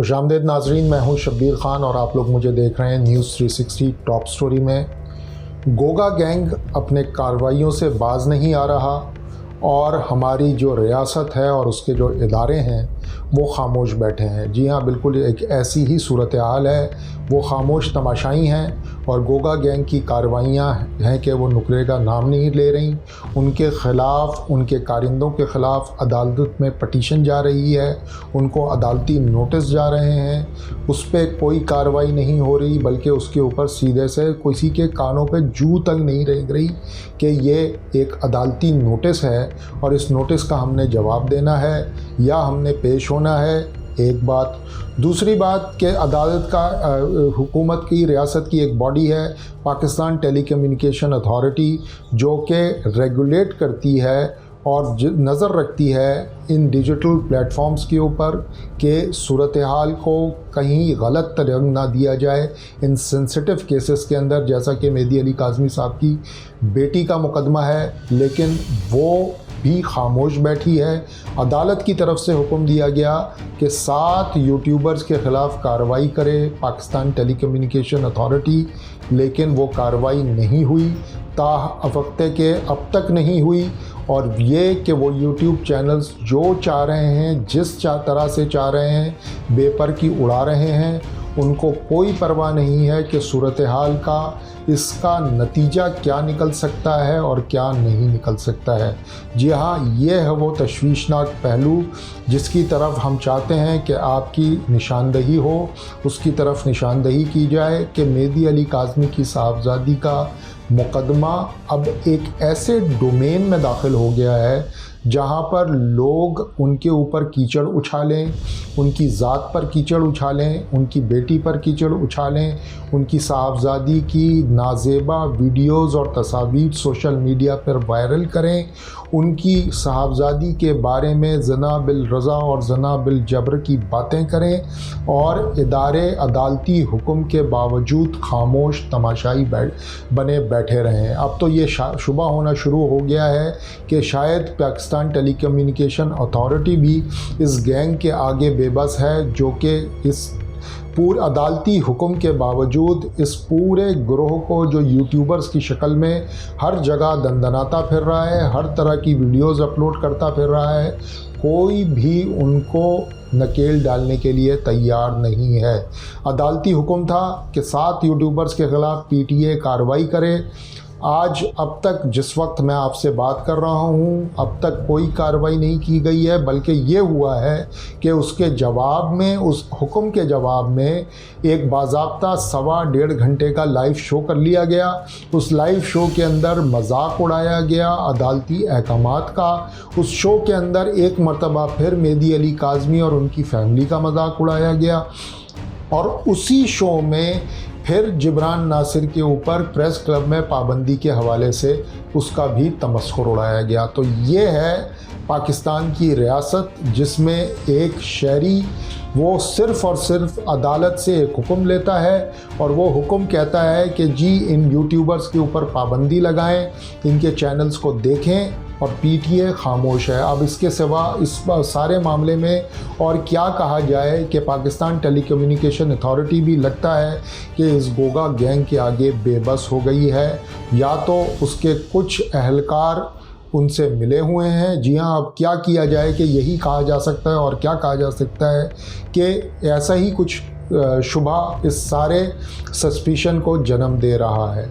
खुशामदीद नाजरीन, मैं हूं शब्बीर ख़ान और आप लोग मुझे देख रहे हैं न्यूज़ 360 टॉप स्टोरी में। गोगा गैंग अपने कार्रवाइयों से बाज नहीं आ रहा और हमारी जो रियासत है और उसके जो इदारे हैं वो खामोश बैठे हैं। जी हाँ, बिल्कुल एक ऐसी ही सूरत हाल है, वो खामोश तमाशाई हैं और गोगा गैंग की कार्रवाइयाँ हैं कि वो नुकरे का नाम नहीं ले रही। उनके ख़िलाफ़, उनके कारिंदों के ख़िलाफ़ अदालत में पटिशन जा रही है, उनको अदालती नोटिस जा रहे हैं, उस पर कोई कार्रवाई नहीं हो रही, बल्कि उसके ऊपर सीधे से किसी के कानों पे जू तक नहीं रह रही कि ये एक अदालती नोटिस है और इस नोटिस का हमने जवाब देना है या हमने पेश होना है। एक बात। दूसरी बात कि अदालत का हुकूमत की, रियासत की एक बॉडी है पाकिस्तान टेलीकम्युनिकेशन अथॉरिटी, जो कि रेगुलेट करती है और नज़र रखती है इन डिजिटल प्लेटफॉर्म्स के ऊपर कि सूरत हाल को कहीं गलत रंग ना दिया जाए इन सेंसिटिव केसेस के अंदर। जैसा कि मेहदी अली काज़मी साहब की बेटी का मुकदमा है, लेकिन वो भी खामोश बैठी है। अदालत की तरफ से हुक्म दिया गया कि 7 यूट्यूबर्स के ख़िलाफ़ कार्रवाई करे पाकिस्तान टेलीकम्युनिकेशन अथॉरिटी, लेकिन वो कार्रवाई नहीं हुई, तावक्ते के अब तक नहीं हुई। और ये कि वो यूट्यूब चैनल्स जो चाह रहे हैं, जिस तरह से चाह रहे हैं, बेपर की उड़ा रहे हैं, उनको कोई परवाह नहीं है कि सूरत हाल का इसका नतीजा क्या निकल सकता है और क्या नहीं निकल सकता है। जी हाँ, ये है वो तशवीशनाक पहलू जिसकी तरफ हम चाहते हैं कि आपकी निशानदही हो, उसकी तरफ निशानदही की जाए कि मेहदी अली काज़मी की साहबजादी का मुकदमा अब एक ऐसे डोमेन में दाखिल हो गया है जहाँ पर लोग उनके ऊपर कीचड़ उछालें, उनकी ज़ात पर कीचड़ उछालें, उनकी बेटी पर कीचड़ उछालें, उनकी साहबजादी की नाजेबा वीडियोज़ और तस्वीर सोशल मीडिया पर वायरल करें, उनकी साहबजादी के बारे में जना बिल रज़ा और जना बिल जबर की बातें करें और इदारे अदालती हुक्म के बावजूद खामोश तमाशाई बने बैठे रहें। अब तो ये शुबा होना शुरू हो गया है कि शायद पाकिस्तान टेलीकम्युनिकेशन अथॉरिटी भी इस गैंग के आगे बेबस है, जो कि इस पूरे अदालती हुक्म के बावजूद इस पूरे ग्रोह को, जो यूट्यूबर्स की शक्ल में हर जगह दंदनाता फिर रहा है, हर तरह की वीडियोज़ अपलोड करता फिर रहा है, कोई भी उनको नकेल डालने के लिए तैयार नहीं है। अदालती हुक्म था कि 7 यूट्यूबर्स के ख़िलाफ़ पीटीए कार्रवाई करे। आज अब तक, जिस वक्त मैं आपसे बात कर रहा हूँ, अब तक कोई कार्रवाई नहीं की गई है, बल्कि ये हुआ है कि उसके जवाब में, उस हुक्म के जवाब में एक बाज़ाब्ता 1.25 घंटे का लाइव शो कर लिया गया। उस लाइव शो के अंदर मजाक उड़ाया गया अदालती अहकामात का। उस शो के अंदर एक मरतबा फिर मेहदी अली काज़मी और उनकी फैमिली का मजाक उड़ाया गया और उसी शो में फिर जिब्रान नासिर के ऊपर प्रेस क्लब में पाबंदी के हवाले से उसका भी तमस्खुर उड़ाया गया। तो ये है पाकिस्तान की रियासत, जिसमें एक शहरी वो सिर्फ़ और सिर्फ अदालत से एक हुक्म लेता है और वो हुक्म कहता है कि जी इन यूट्यूबर्स के ऊपर पाबंदी लगाएं, इनके चैनल्स को देखें, और पीटीए खामोश है। अब इसके सिवा इस सारे मामले में और क्या कहा जाए कि पाकिस्तान टेलीकम्युनिकेशन अथॉरिटी भी लगता है कि इस गोगा गैंग के आगे बेबस हो गई है, या तो उसके कुछ अहलकार उनसे मिले हुए हैं। जी हाँ, अब क्या किया जाए कि यही कहा जा सकता है और क्या कहा जा सकता है कि ऐसा ही कुछ शुबा इस सारे सस्पिशन को जन्म दे रहा है।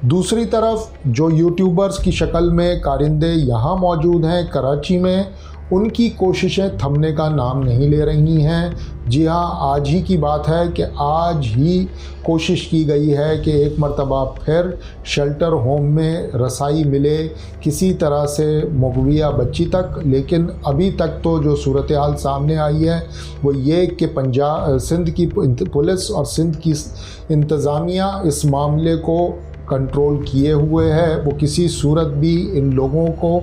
दूसरी तरफ जो यूट्यूबर्स की शक्ल में कारिंदे यहाँ मौजूद हैं कराची में, उनकी कोशिशें थमने का नाम नहीं ले रही हैं। जी हाँ, आज ही की बात है कि आज ही कोशिश की गई है कि एक मरतबा फिर शेल्टर होम में रसाई मिले किसी तरह से मुगविया बच्ची तक, लेकिन अभी तक तो जो सूरत हाल सामने आई है वो ये कि सिंध की पुलिस और सिंध की इंतज़ामिया इस मामले को कंट्रोल किए हुए है। वो किसी सूरत भी इन लोगों को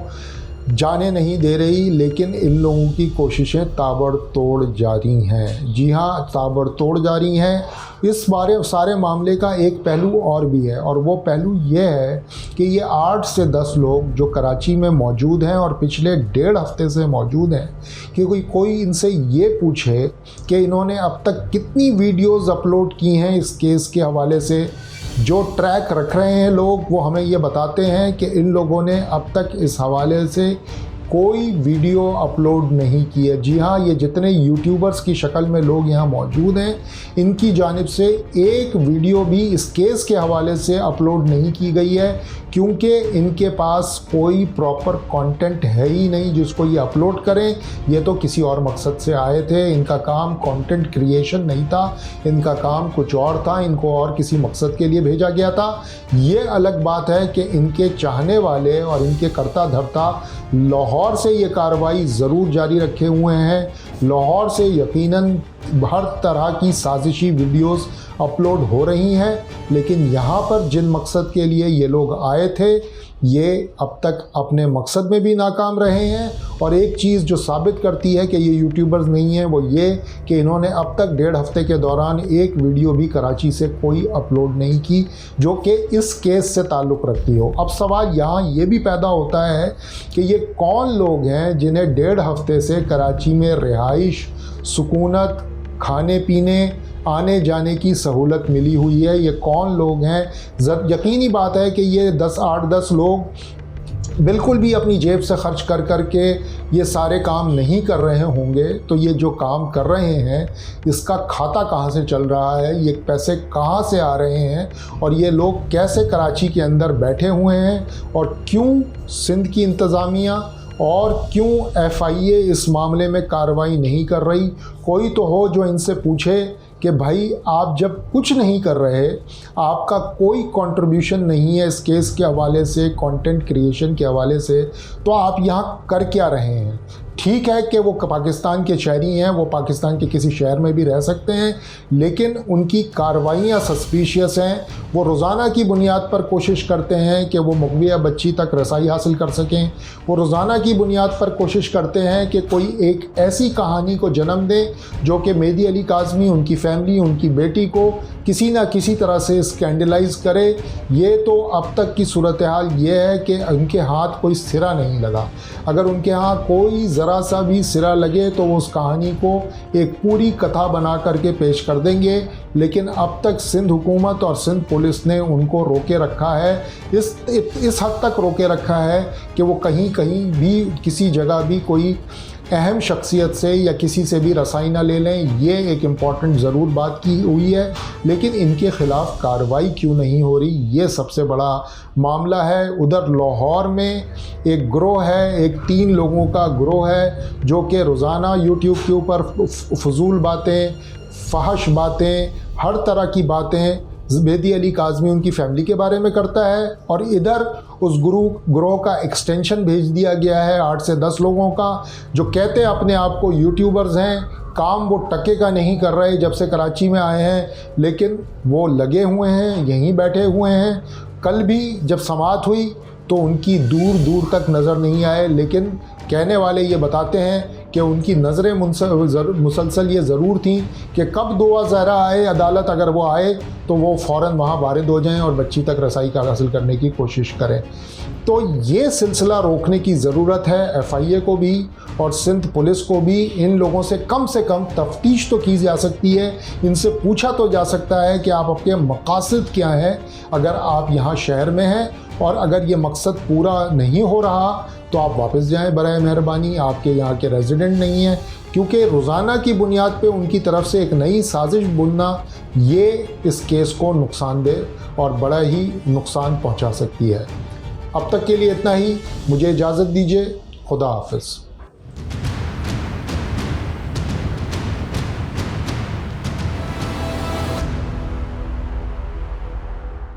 जाने नहीं दे रही, लेकिन इन लोगों की कोशिशें ताबड़तोड़ जारी हैं। जी हाँ, ताबड़तोड़ जारी हैं। इस सारे मामले का एक पहलू और भी है, और वो पहलू ये है कि ये 8 से 10 लोग जो कराची में मौजूद हैं और पिछले 1.5 हफ्ते से मौजूद हैं, कि कोई इनसे ये पूछे कि इन्होंने अब तक कितनी वीडियोज़ अपलोड की हैं इस केस के हवाले से। जो ट्रैक रख रहे हैं लोग, वो हमें ये बताते हैं कि इन लोगों ने अब तक इस हवाले से कोई वीडियो अपलोड नहीं की है। जी हाँ, ये जितने यूट्यूबर्स की शक्ल में लोग यहाँ मौजूद हैं, इनकी जानिब से एक वीडियो भी इस केस के हवाले से अपलोड नहीं की गई है, क्योंकि इनके पास कोई प्रॉपर कंटेंट है ही नहीं जिसको ये अपलोड करें। ये तो किसी और मकसद से आए थे, इनका काम कंटेंट क्रिएशन नहीं था, इनका काम कुछ और था, इनको और किसी मकसद के लिए भेजा गया था। ये अलग बात है कि इनके चाहने वाले और इनके करता धरता लाहौर से ये कार्रवाई ज़रूर जारी रखे हुए हैं। लाहौर से यकीनन हर तरह की साजिशी वीडियोस अपलोड हो रही हैं, लेकिन यहाँ पर जिन मकसद के लिए ये लोग आए थे, ये अब तक अपने मकसद में भी नाकाम रहे हैं। और एक चीज़ जो साबित करती है कि ये यूट्यूबर्स नहीं हैं, वो ये कि इन्होंने अब तक 1.5 हफ्ते के दौरान एक वीडियो भी कराची से कोई अपलोड नहीं की जो कि इस केस से ताल्लुक़ रखती हो। अब सवाल यहाँ ये भी पैदा होता है कि ये कौन लोग हैं जिन्हें 1.5 हफ्ते से कराची में रिहाइश, सुकूनत, खाने पीने, आने जाने की सहूलत मिली हुई है। ये कौन लोग हैं? यकीनी बात है कि ये 8-10 लोग बिल्कुल भी अपनी जेब से खर्च कर कर के ये सारे काम नहीं कर रहे होंगे। तो ये जो काम कर रहे हैं, इसका खाता कहाँ से चल रहा है, ये पैसे कहाँ से आ रहे हैं, और ये लोग कैसे कराची के अंदर बैठे हुए हैं, और क्यों सिंध की इंतज़ामिया और क्यों FIA इस मामले में कार्रवाई नहीं कर रही। कोई तो हो जो इनसे पूछे कि भाई, आप जब कुछ नहीं कर रहे, आपका कोई कंट्रीब्यूशन नहीं है इस केस के हवाले से, कंटेंट क्रिएशन के हवाले से, तो आप यहाँ कर क्या रहे हैं। ठीक है कि वो पाकिस्तान के शहरी हैं, वो पाकिस्तान के किसी शहर में भी रह सकते हैं, लेकिन उनकी कार्रवाइयाँ सस्पिशियस हैं। वो रोज़ाना की बुनियाद पर कोशिश करते हैं कि वो मुक़विया बच्ची तक रसाई हासिल कर सकें। वो रोज़ाना की बुनियाद पर कोशिश करते हैं कि कोई एक ऐसी कहानी को जन्म दें जो कि मेहदी अली काज़मी, उनकी फैमिली, उनकी बेटी को किसी ना किसी तरह से स्कैंडलाइज करे। ये तो अब तक की सूरत हाल ये है कि उनके हाथ कोई सिरा नहीं लगा। अगर उनके यहाँ कोई ज़रा सा भी सिरा लगे तो वो उस कहानी को एक पूरी कथा बना करके पेश कर देंगे, लेकिन अब तक सिंध हुकूमत और सिंध पुलिस ने उनको रोके रखा है। इस हद तक रोके रखा है कि वो कहीं भी किसी जगह भी कोई अहम शख्सियत से या किसी से भी रसाई ना ले लें। ये एक इम्पॉर्टेंट ज़रूर बात की हुई है, लेकिन इनके ख़िलाफ़ कार्रवाई क्यों नहीं हो रही, ये सबसे बड़ा मामला है। उधर लाहौर में एक ग्रोह है, एक 3 लोगों का ग्रोह है जो कि रोज़ाना यूट्यूब के ऊपर फजूल बातें, फहश बातें, हर तरह की बातें मेहदी अली काज़मी उनकी फैमिली के बारे में करता है। और इधर उस ग्रोह का एक्सटेंशन भेज दिया गया है 8 से 10 लोगों का, जो कहते हैं अपने आप को यूट्यूबर्स हैं। काम वो टके का नहीं कर रहे जब से कराची में आए हैं, लेकिन वो लगे हुए हैं, यहीं बैठे हुए हैं। कल भी जब समाअत हुई तो उनकी दूर दूर तक नज़र नहीं आए, लेकिन कहने वाले ये बताते हैं कि उनकी नज़रें मुसलसल ये ज़रूर थी कि कब दुआ ज़हरा आए अदालत, अगर वो आए तो वो फ़ौरन वहाँ वारिद हो जाएं और बच्ची तक रसाई का हासिल करने की कोशिश करें। तो ये सिलसिला रोकने की ज़रूरत है। FIA को भी और सिंध पुलिस को भी इन लोगों से कम तफ्तीश तो की जा सकती है, इनसे पूछा तो जा सकता है कि आप आपके मकासद क्या हैं अगर आप यहाँ शहर में हैं, और अगर ये मकसद पूरा नहीं हो रहा तो आप वापस जाएं बराए मेहरबानी, आपके यहाँ के रेजिडेंट नहीं हैं। क्योंकि रोज़ाना की बुनियाद पे उनकी तरफ से एक नई साजिश बुनना, ये इस केस को नुकसानदेह और बड़ा ही नुकसान पहुँचा सकती है। अब तक के लिए इतना ही, मुझे इजाज़त दीजिए। खुदा हाफ़िज़।